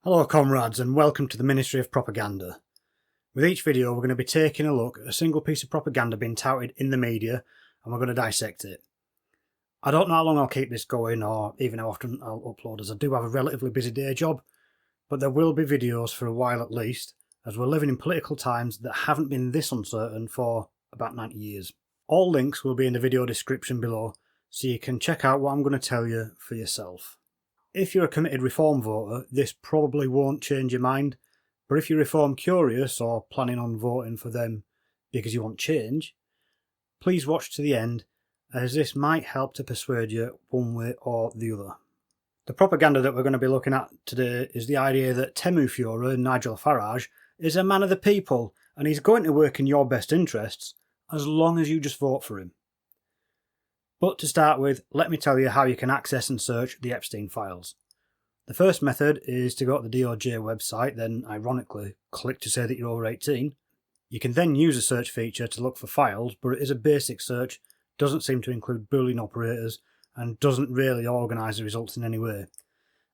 Hello comrades and welcome to the Ministry of Propaganda. With each video we're going to be taking a look at a single piece of propaganda being touted in the media and we're going to dissect it. I don't know how long I'll keep this going or even how often I'll upload, as I do have a relatively busy day job, but there will be videos for a while at least, as we're living in political times that haven't been this uncertain for about 90 years. All links will be in the video description below, so you can check out what I'm going to tell you for yourself. If you're a committed Reform voter, this probably won't change your mind, but if you're Reform curious or planning on voting for them because you want change, please watch to the end, as this might help to persuade you one way or the other. The propaganda that we're going to be looking at today is the idea that Temu Führer, Nigel Farage, is a man of the people and he's going to work in your best interests as long as you just vote for him. But to start with, let me tell you how you can access and search the Epstein Files. The first method is to go to the DOJ website, then ironically click to say that you're over 18. You can then use the search feature to look for files, but it is a basic search, doesn't seem to include Boolean operators, and doesn't really organise the results in any way.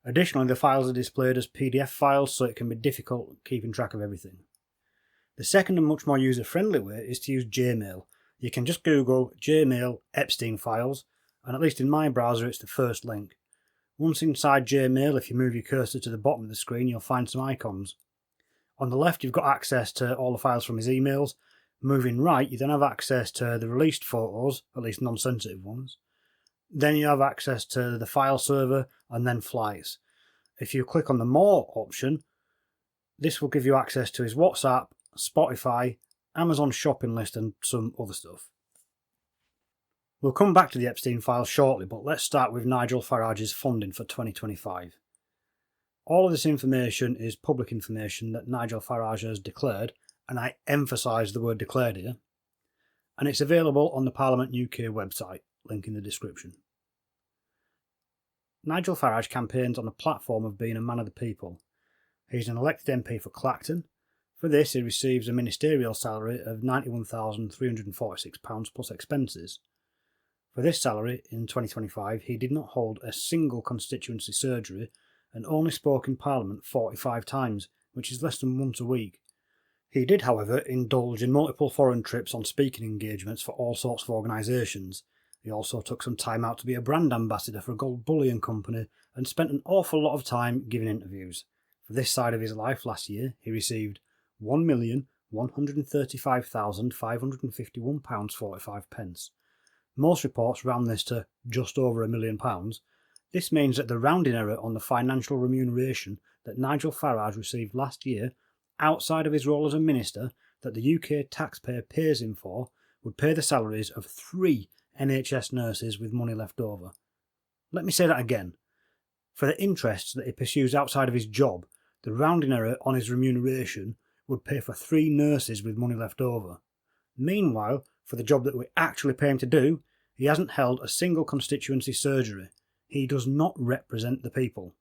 Additionally, the files are displayed as PDF files, so it can be difficult keeping track of everything. The second and much more user-friendly way is to use Gmail. You can just Google Gmail Epstein Files, and at least in my browser it's the first link. Once inside Gmail, if you move your cursor to the bottom of the screen, you'll find some icons. On the left you've got access to all the files from his emails. Moving right, you then have access to the released photos, at least non-sensitive ones. Then you have access to the file server and then flights. If you click on the More option, this will give you access to his WhatsApp, Spotify, Amazon shopping list and some other stuff. We'll come back to the Epstein Files shortly, but let's start with Nigel Farage's funding for 2025. All of this information is public information that Nigel Farage has declared, and I emphasise the word declared here, and it's available on the Parliament UK website, link in the description. Nigel Farage campaigns on a platform of being a man of the people. He's an elected MP for Clacton. For this, he receives a ministerial salary of £91,346 plus expenses. For this salary, in 2025, he did not hold a single constituency surgery and only spoke in Parliament 45 times, which is less than once a week. He did, however, indulge in multiple foreign trips on speaking engagements for all sorts of organisations. He also took some time out to be a brand ambassador for a gold bullion company and spent an awful lot of time giving interviews. For this side of his life last year, he received £1,135,551.45. Most reports round this to just over £1 million. This means that the rounding error on the financial remuneration that Nigel Farage received last year, outside of his role as a minister, that the UK taxpayer pays him for, would pay the salaries of 3 NHS nurses with money left over. Let me say that again. For the interests that he pursues outside of his job, the rounding error on his remuneration would pay for 3 nurses with money left over. Meanwhile, for the job that we actually pay him to do, he hasn't held a single constituency surgery. He does not represent the people.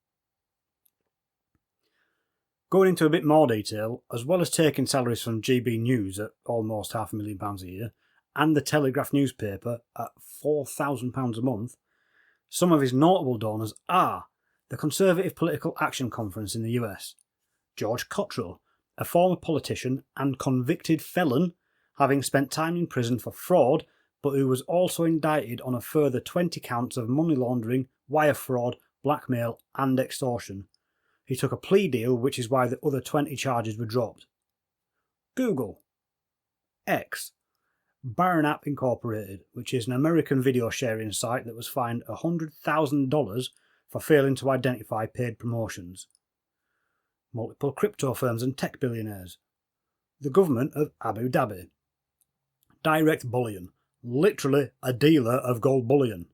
Going into a bit more detail, as well as taking salaries from GB News at almost £500,000 a year, and the Telegraph newspaper at £4,000 a month, some of his notable donors are the Conservative Political Action Conference in the US, George Cottrell, a former politician and convicted felon, having spent time in prison for fraud, but who was also indicted on a further 20 counts of money laundering, wire fraud, blackmail and extortion. He took a plea deal, which is why the other 20 charges were dropped. Google. X. Baron App Incorporated, which is an American video sharing site that was fined $100,000 for failing to identify paid promotions. Multiple crypto firms and tech billionaires. The government of Abu Dhabi. Direct Bullion, literally a dealer of gold bullion.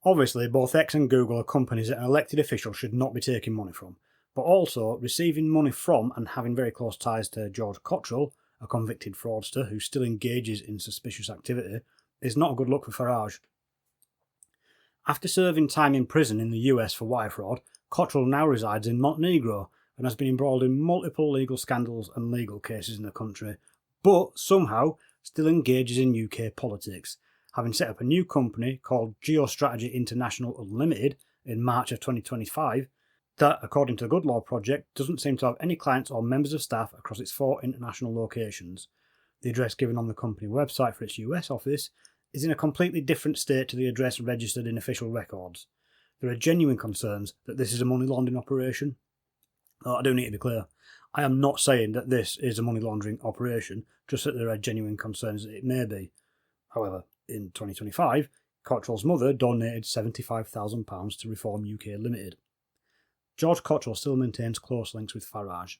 Obviously, both X and Google are companies that an elected official should not be taking money from, but also receiving money from and having very close ties to George Cottrell, a convicted fraudster who still engages in suspicious activity, is not a good look for Farage. After serving time in prison in the US for wire fraud, Cottrell now resides in Montenegro and has been embroiled in multiple legal scandals and legal cases in the country, but somehow still engages in UK politics, having set up a new company called Geostrategy International Unlimited in March of 2025 that, according to the Good Law Project, doesn't seem to have any clients or members of staff across its 4 international locations. The address given on the company website for its US office is in a completely different state to the address registered in official records. There are genuine concerns that this is a money laundering operation. I do need to be clear. I am not saying that this is a money laundering operation, just that there are genuine concerns that it may be. However, in 2025, Cottrell's mother donated £75,000 to Reform UK Limited. George Cottrell still maintains close links with Farage.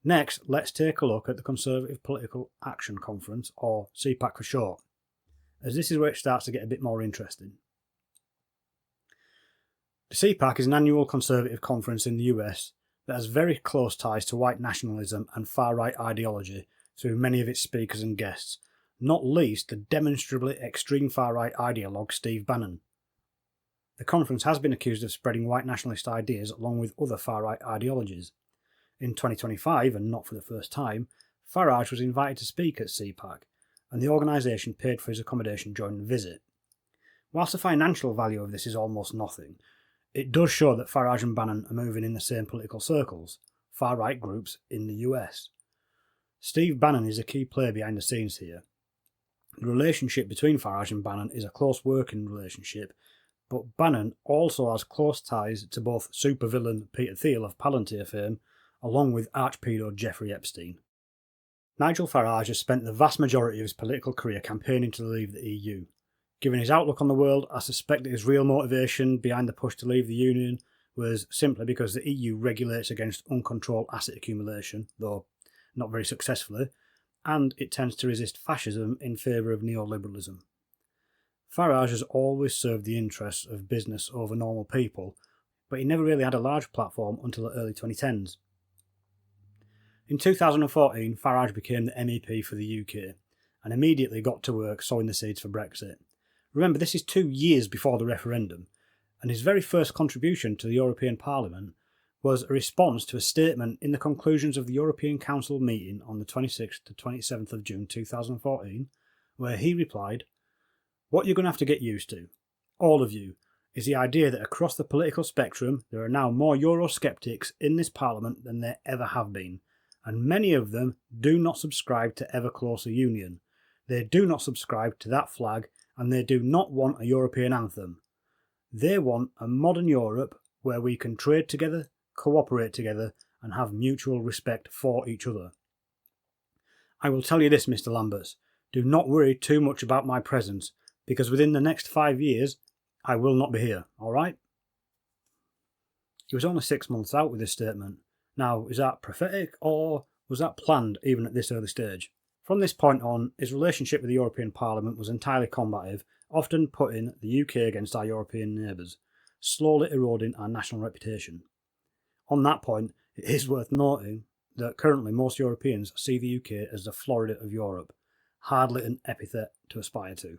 Next, let's take a look at the Conservative Political Action Conference, or CPAC for short, as this is where it starts to get a bit more interesting. The CPAC is an annual Conservative conference in the US that has very close ties to white nationalism and far-right ideology through many of its speakers and guests, not least the demonstrably extreme far-right ideologue Steve Bannon. The conference has been accused of spreading white nationalist ideas along with other far-right ideologies. In 2025, and not for the first time, Farage was invited to speak at CPAC, and the organisation paid for his accommodation during the visit. Whilst the financial value of this is almost nothing, it does show that Farage and Bannon are moving in the same political circles, far-right groups in the US. Steve Bannon is a key player behind the scenes here. The relationship between Farage and Bannon is a close working relationship, but Bannon also has close ties to both supervillain Peter Thiel of Palantir fame, along with arch-pedo Jeffrey Epstein. Nigel Farage has spent the vast majority of his political career campaigning to leave the EU. Given his outlook on the world, I suspect that his real motivation behind the push to leave the Union was simply because the EU regulates against uncontrolled asset accumulation, though not very successfully, and it tends to resist fascism in favour of neoliberalism. Farage has always served the interests of business over normal people, but he never really had a large platform until the early 2010s. In 2014, Farage became the MEP for the UK and immediately got to work sowing the seeds for Brexit. Remember, this is 2 years before the referendum, and his very first contribution to the European Parliament was a response to a statement in the conclusions of the European Council meeting on the 26th to 27th of June 2014, where he replied, "What you're going to have to get used to, all of you, is the idea that across the political spectrum there are now more Eurosceptics in this Parliament than there ever have been, and many of them do not subscribe to ever closer union. They do not subscribe to that flag, and they do not want a European anthem. They want a modern Europe where we can trade together, cooperate together, and have mutual respect for each other. I will tell you this, Mr. Lamberts, do not worry too much about my presence, because within the next 5 years, I will not be here, alright?" He was only 6 months out with this statement. Now, is that prophetic, or was that planned even at this early stage? From this point on, his relationship with the European Parliament was entirely combative, often putting the UK against our European neighbours, slowly eroding our national reputation. On that point, it is worth noting that currently most Europeans see the UK as the Florida of Europe, hardly an epithet to aspire to.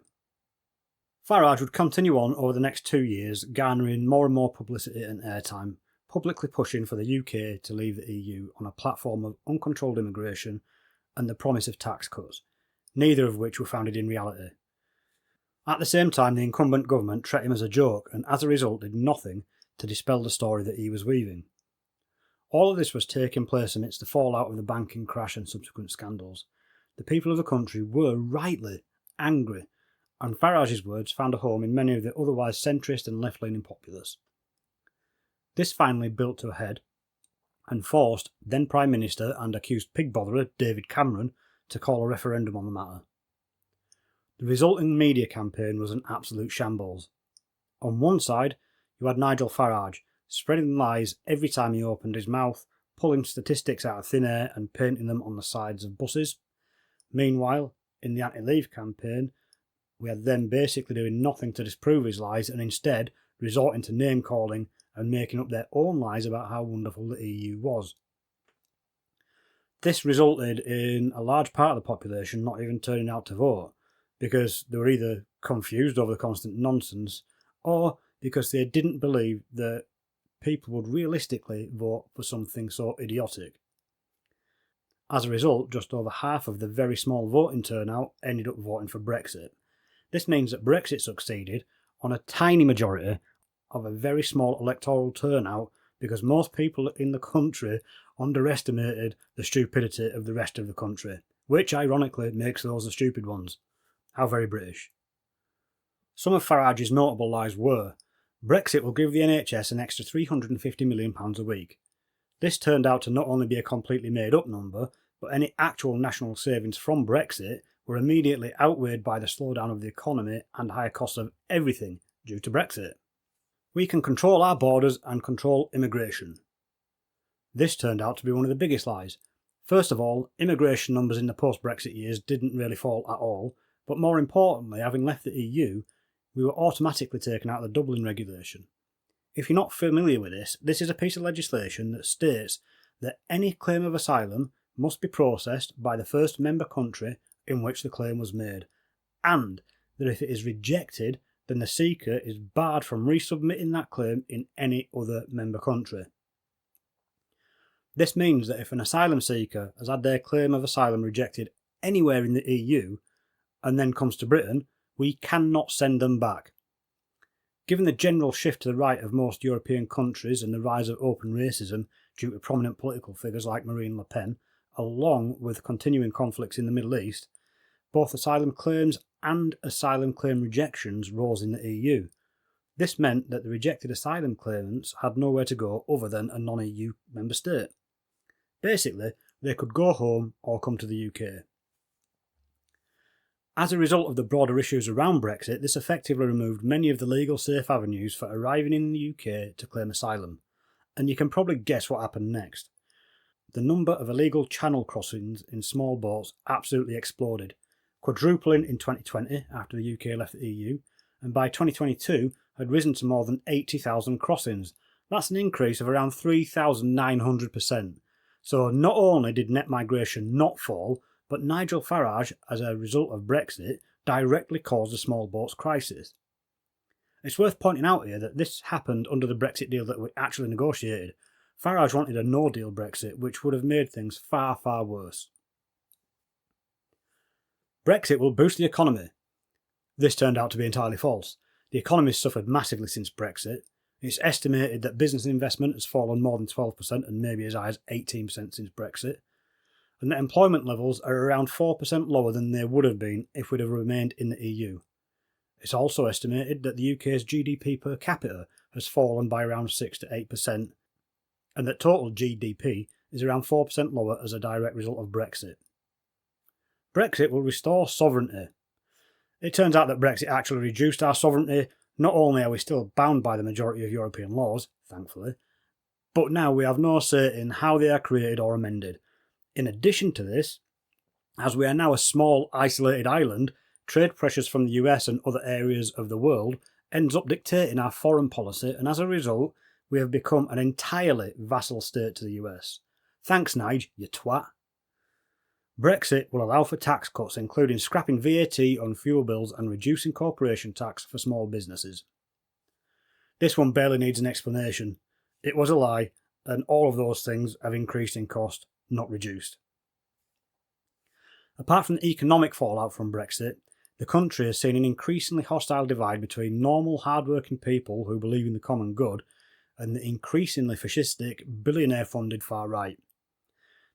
Farage would continue on over the next 2 years, garnering more and more publicity and airtime, publicly pushing for the UK to leave the EU on a platform of uncontrolled immigration and the promise of tax cuts, neither of which were founded in reality. At the same time, the incumbent government treated him as a joke and as a result did nothing to dispel the story that he was weaving. All of this was taking place amidst the fallout of the banking crash and subsequent scandals. The people of the country were rightly angry, and Farage's words found a home in many of the otherwise centrist and left-leaning populace. This finally built to a head and forced then Prime Minister and accused pig botherer David Cameron to call a referendum on the matter. The resulting media campaign was an absolute shambles. On one side, you had Nigel Farage, spreading lies every time he opened his mouth, pulling statistics out of thin air and painting them on the sides of buses. Meanwhile, in the anti-leave campaign, we had them basically doing nothing to disprove his lies and instead resorting to name-calling and making up their own lies about how wonderful the EU was. This resulted in a large part of the population not even turning out to vote, because they were either confused over the constant nonsense, or because they didn't believe that people would realistically vote for something so idiotic. As a result, just over half of the very small voting turnout ended up voting for Brexit. This means that Brexit succeeded on a tiny majority of a very small electoral turnout because most people in the country underestimated the stupidity of the rest of the country, which ironically makes those the stupid ones. How very British. Some of Farage's notable lies were: Brexit will give the NHS an extra £350 million a week. This turned out to not only be a completely made up number, but any actual national savings from Brexit were immediately outweighed by the slowdown of the economy and higher costs of everything due to Brexit. We can control our borders and control immigration. This turned out to be one of the biggest lies. First of all, immigration numbers in the post-Brexit years didn't really fall at all, but more importantly, having left the EU, we were automatically taken out of the Dublin regulation. If you're not familiar with this, this is a piece of legislation that states that any claim of asylum must be processed by the first member country in which the claim was made, and that if it is rejected, then the seeker is barred from resubmitting that claim in any other member country. This means that if an asylum seeker has had their claim of asylum rejected anywhere in the EU and then comes to Britain, we cannot send them back. Given the general shift to the right of most European countries and the rise of open racism due to prominent political figures like Marine Le Pen, along with continuing conflicts in the Middle East, both asylum claims and asylum claim rejections rose in the EU. This meant that the rejected asylum claimants had nowhere to go other than a non-EU member state. Basically, they could go home or come to the UK. As a result of the broader issues around Brexit, this effectively removed many of the legal safe avenues for arriving in the UK to claim asylum. And you can probably guess what happened next. The number of illegal channel crossings in small boats absolutely exploded, quadrupling in 2020 after the UK left the EU, and by 2022 had risen to more than 80,000 crossings. That's an increase of around 3,900%. So not only did net migration not fall, but Nigel Farage, as a result of Brexit, directly caused the small boats crisis. It's worth pointing out here that this happened under the Brexit deal that we actually negotiated. Farage wanted a no-deal Brexit, which would have made things far, far worse. Brexit will boost the economy. This turned out to be entirely false. The economy has suffered massively since Brexit. It's estimated that business investment has fallen more than 12% and maybe as high as 18% since Brexit, and that employment levels are around 4% lower than they would have been if we'd have remained in the EU. It's also estimated that the UK's GDP per capita has fallen by around 6 to 8%, and that total GDP is around 4% lower as a direct result of Brexit. Brexit will restore sovereignty. It turns out that Brexit actually reduced our sovereignty. Not only are we still bound by the majority of European laws, thankfully, but now we have no say in how they are created or amended. In addition to this, as we are now a small, isolated island, trade pressures from the US and other areas of the world ends up dictating our foreign policy, and as a result, we have become an entirely vassal state to the US. Thanks, Nige, you twat. Brexit will allow for tax cuts, including scrapping VAT on fuel bills and reducing corporation tax for small businesses. This one barely needs an explanation. It was a lie, and all of those things have increased in cost, not reduced. Apart from the economic fallout from Brexit, the country has seen an increasingly hostile divide between normal, hard-working people who believe in the common good and the increasingly fascistic, billionaire-funded far right.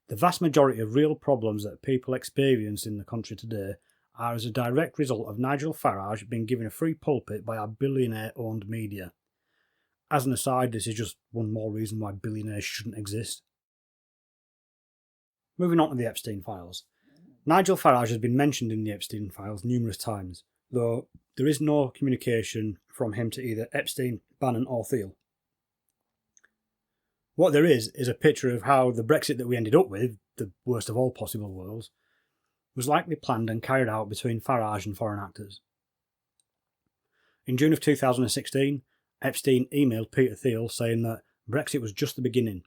The vast majority of real problems that people experience in the country today are as a direct result of Nigel Farage being given a free pulpit by our billionaire-owned media. As an aside, this is just one more reason why billionaires shouldn't exist. Moving on to the Epstein Files. Nigel Farage has been mentioned in the Epstein Files numerous times, though there is no communication from him to either Epstein, Bannon or Thiel. What there is a picture of how the Brexit that we ended up with, the worst of all possible worlds, was likely planned and carried out between Farage and foreign actors. In June of 2016, Epstein emailed Peter Thiel saying that Brexit was just the beginning,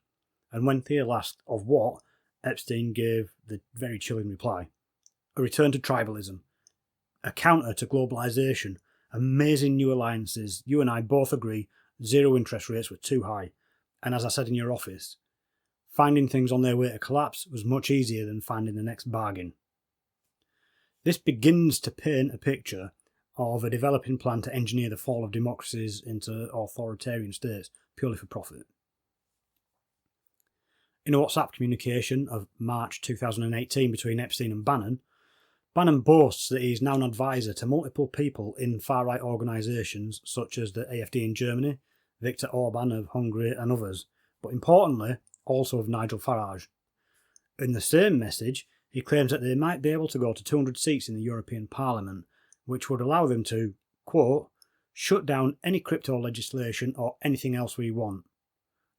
and when Thiel asked of what, Epstein gave the very chilling reply: a return to tribalism, a counter to globalisation, amazing new alliances. You and I both agree zero interest rates were too high, and as I said in your office, finding things on their way to collapse was much easier than finding the next bargain. This begins to paint a picture of a developing plan to engineer the fall of democracies into authoritarian states purely for profit. In a WhatsApp communication of March 2018 between Epstein and Bannon, Bannon boasts that he is now an advisor to multiple people in far-right organisations such as the AfD in Germany, Viktor Orban of Hungary and others, but importantly, also of Nigel Farage. In the same message, he claims that they might be able to go to 200 seats in the European Parliament, which would allow them to, quote, shut down any crypto legislation or anything else we want.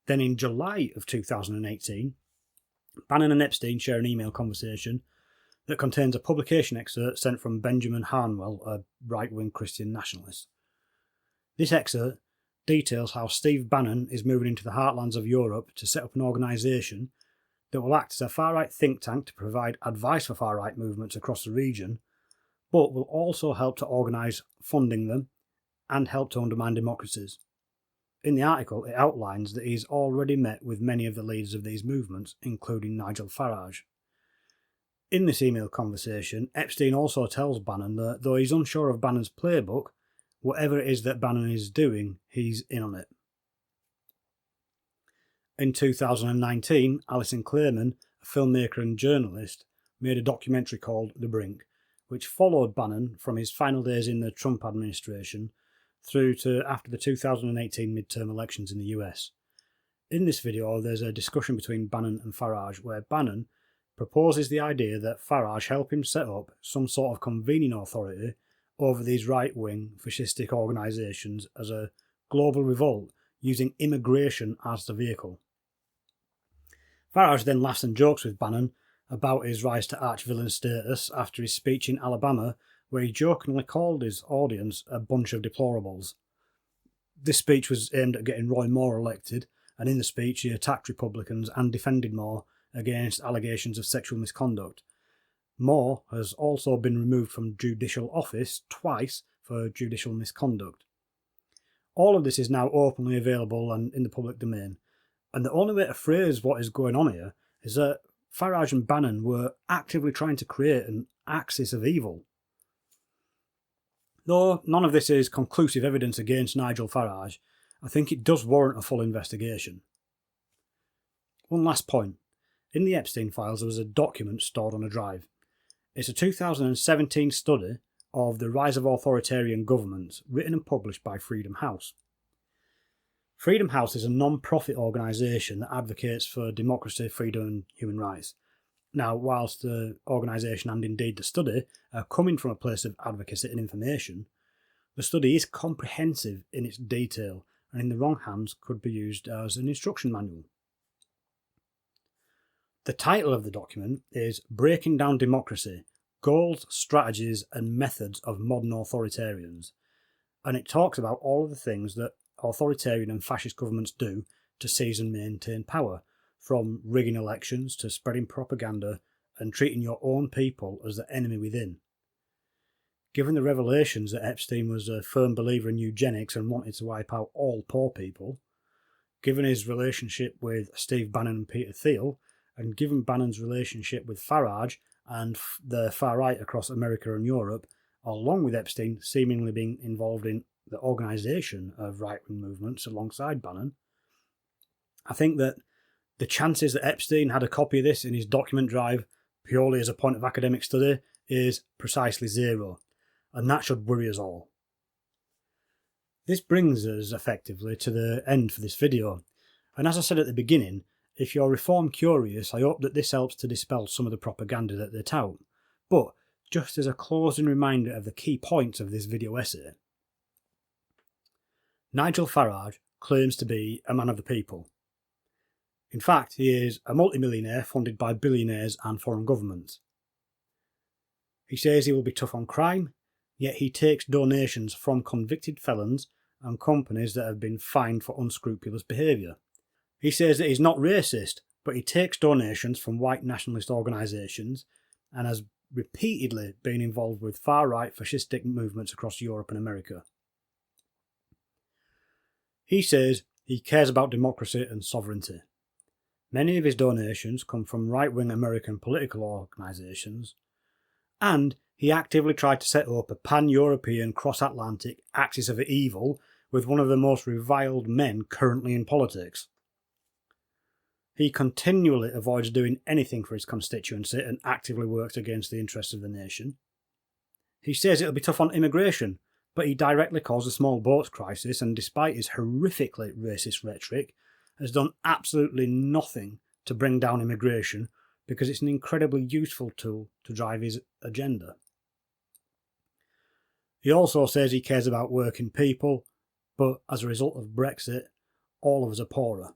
Then in July of 2018, Bannon and Epstein share an email conversation that contains a publication excerpt sent from Benjamin Harnwell, a right-wing Christian nationalist. This excerpt details how Steve Bannon is moving into the heartlands of Europe to set up an organisation that will act as a far-right think tank to provide advice for far-right movements across the region, but will also help to organise funding them and help to undermine democracies. In the article, it outlines that he's already met with many of the leaders of these movements, including Nigel Farage. In this email conversation, Epstein also tells Bannon that though he's unsure of Bannon's playbook, whatever it is that Bannon is doing, he's in on it. In 2019, Alison Clayman, a filmmaker and journalist, made a documentary called The Brink, which followed Bannon from his final days in the Trump administration through to after the 2018 midterm elections in the US. In this video, there's a discussion between Bannon and Farage where Bannon proposes the idea that Farage help him set up some sort of convening authority over these right-wing fascistic organisations as a global revolt using immigration as the vehicle. Farage then laughs and jokes with Bannon about his rise to arch-villain status after his speech in Alabama, where he jokingly called his audience a bunch of deplorables. This speech was aimed at getting Roy Moore elected, and in the speech he attacked Republicans and defended Moore against allegations of sexual misconduct. Moore has also been removed from judicial office twice for judicial misconduct. All of this is now openly available and in the public domain, and the only way to phrase what is going on here is that Farage and Bannon were actively trying to create an axis of evil. Though none of this is conclusive evidence against Nigel Farage, I think it does warrant a full investigation. One last point. In the Epstein Files there was a document stored on a drive. It's a 2017 study of the rise of authoritarian governments, written and published by Freedom House. Freedom House is a non-profit organisation that advocates for democracy, freedom and human rights. Now, whilst the organisation and indeed the study are coming from a place of advocacy and information, the study is comprehensive in its detail and in the wrong hands could be used as an instruction manual. The title of the document is Breaking Down Democracy, Goals, Strategies and Methods of Modern Authoritarians, and it talks about all of the things that authoritarian and fascist governments do to seize and maintain power, from rigging elections to spreading propaganda and treating your own people as the enemy within. Given the revelations that Epstein was a firm believer in eugenics and wanted to wipe out all poor people, given his relationship with Steve Bannon and Peter Thiel, and given Bannon's relationship with Farage and the far right across America and Europe, along with Epstein seemingly being involved in the organisation of right-wing movements alongside Bannon, I think that the chances that Epstein had a copy of this in his document drive purely as a point of academic study is precisely zero, and that should worry us all. This brings us effectively to the end for this video, and as I said at the beginning, if you're reform curious, I hope that this helps to dispel some of the propaganda that they tout, but just as a closing reminder of the key points of this video essay. Nigel Farage claims to be a man of the people. In fact, he is a multimillionaire funded by billionaires and foreign governments. He says he will be tough on crime, yet he takes donations from convicted felons and companies that have been fined for unscrupulous behaviour. He says that he's not racist, but he takes donations from white nationalist organisations and has repeatedly been involved with far-right fascistic movements across Europe and America. He says he cares about democracy and sovereignty. Many of his donations come from right-wing American political organisations, and He actively tried to set up a pan-European cross-Atlantic axis of evil with one of the most reviled men currently in politics. He continually avoids doing anything for his constituency and actively works against the interests of the nation. He says it'll be tough on immigration, but he directly caused a small boats crisis, and despite his horrifically racist rhetoric, has done absolutely nothing to bring down immigration because it's an incredibly useful tool to drive his agenda. He also says he cares about working people, but as a result of Brexit, all of us are poorer.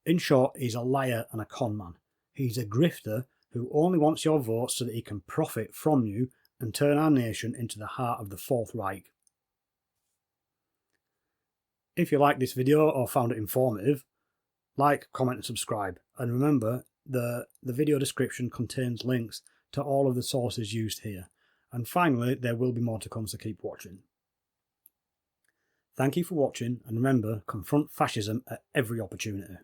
In short, he's a liar and a con man. He's a grifter who only wants your votes so that he can profit from you and turn our nation into the heart of the Fourth Reich. If you liked this video or found it informative, like, comment and subscribe. And remember, the video description contains links to all of the sources used here. And finally, there will be more to come, so keep watching. Thank you for watching, and remember, confront fascism at every opportunity.